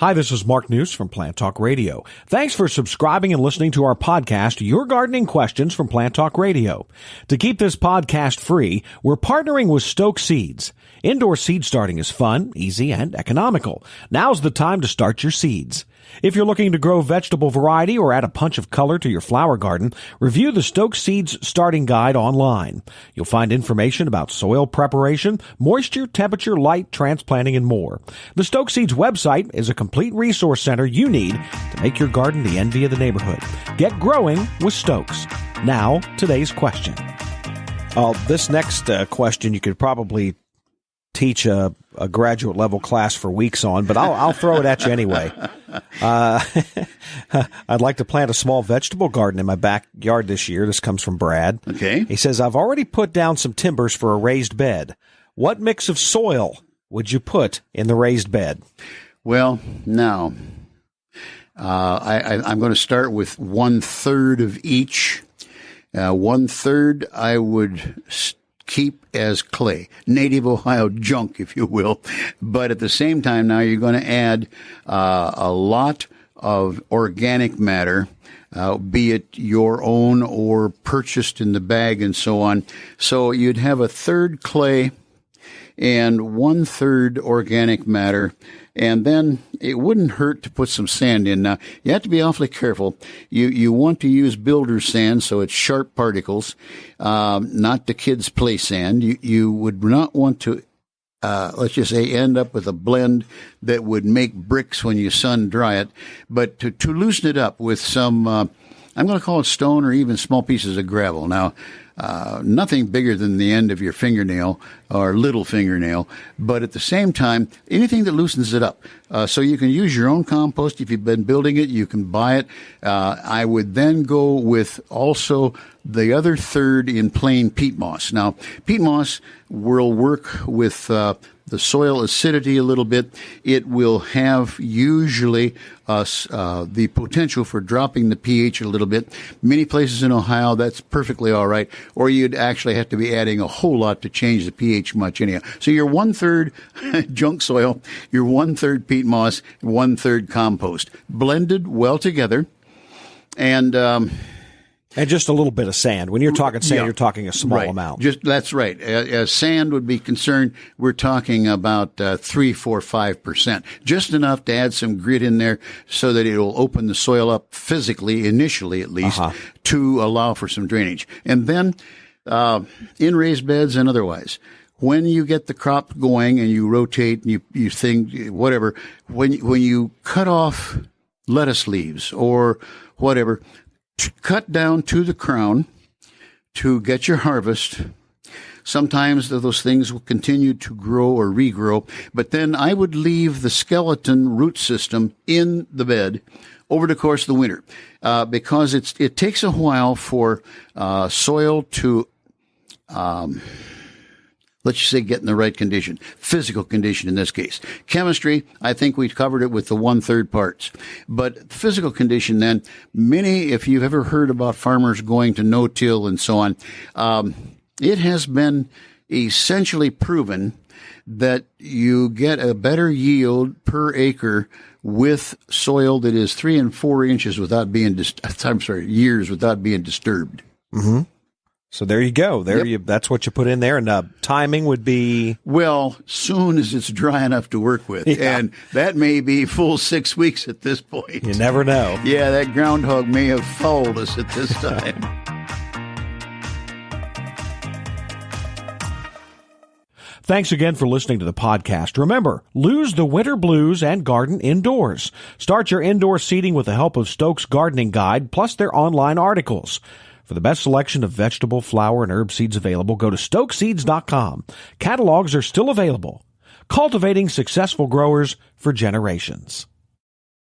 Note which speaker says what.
Speaker 1: Hi, this is Mark News from Plant Talk Radio. Thanks for subscribing and listening to our podcast, Your Gardening Questions from Plant Talk Radio. To keep this podcast free, we're partnering with Stoke Seeds. Indoor seed starting is fun, easy, and economical. Now's the time to start your seeds. If you're looking to grow vegetable variety or add a punch of color to your flower garden, review the Stoke Seeds Starting Guide online. You'll find information about soil preparation, moisture, temperature, light, transplanting, and more. The Stoke Seeds website is a complete resource center you need to make your garden the envy of the neighborhood. Get growing with Stokes. Now, today's question. This next question you could probably teach a graduate level class for weeks on, but I'll throw it at you anyway. I'd like to plant a small vegetable garden in my backyard this year. This comes from Brad.
Speaker 2: Okay.
Speaker 1: He says, I've already put down some timbers for a raised bed. What mix of soil would you put in the raised bed?
Speaker 2: Well, now, I'm going to start with 1/3 of each. 1/3 I would keep as clay, native Ohio junk, if you will. But at the same time, now you're going to add a lot of organic matter, be it your own or purchased in the bag and so on. So you'd have 1/3 clay and 1/3 organic matter. And then it wouldn't hurt to put some sand in. Now, you have to be awfully careful. You want to use builder's sand, so it's sharp particles, not the kids' play sand. You would not want to, let's just say, end up with a blend that would make bricks when you sun dry it. But to loosen it up with some, I'm going to call it stone or even small pieces of gravel. Now, nothing bigger than the end of your fingernail or little fingernail, but at the same time, anything that loosens it up. So you can use your own compost. If you've been building it, you can buy it. I would then go with also the other 1/3 in plain peat moss. Now, peat moss will work with the soil acidity a little bit. It will have usually the potential for dropping the pH a little bit. Many places in Ohio, that's perfectly all right. Or you'd actually have to be adding a whole lot to change the pH much anyhow. So your 1/3 junk soil, your 1/3 peat moss, 1/3 compost, blended well together, and
Speaker 1: just a little bit of sand. When you're talking sand,
Speaker 2: yeah,
Speaker 1: you're talking a small
Speaker 2: right.
Speaker 1: amount.
Speaker 2: That's right. Sand would be concerned. We're talking about 3, 4, 5%. Just enough to add some grit in there so that it'll open the soil up physically, initially at least, to allow for some drainage. And then in raised beds and otherwise, when you get the crop going and you rotate and you think whatever, when you cut off lettuce leaves or whatever, cut down to the crown to get your harvest. Sometimes those things will continue to grow or regrow, but then I would leave the skeleton root system in the bed over the course of the winter, because it takes a while for soil to let's just say get in the right condition, physical condition in this case. Chemistry, I think we covered it with the 1/3 parts. But physical condition then, if you've ever heard about farmers going to no-till and so on, it has been essentially proven that you get a better yield per acre with soil that is 3 and 4 inches without being, years without being disturbed.
Speaker 1: Mm-hmm. So there you go. That's what you put in there. And timing would be?
Speaker 2: Well, soon as it's dry enough to work with. Yeah. And that may be full 6 weeks at this point.
Speaker 1: You never know.
Speaker 2: Yeah, that groundhog may have fouled us at this time.
Speaker 1: Thanks again for listening to the podcast. Remember, lose the winter blues and garden indoors. Start your indoor seeding with the help of Stokes Gardening Guide, plus their online articles. For the best selection of vegetable, flower, and herb seeds available, go to stokeseeds.com. Catalogs are still available. Cultivating successful growers for generations.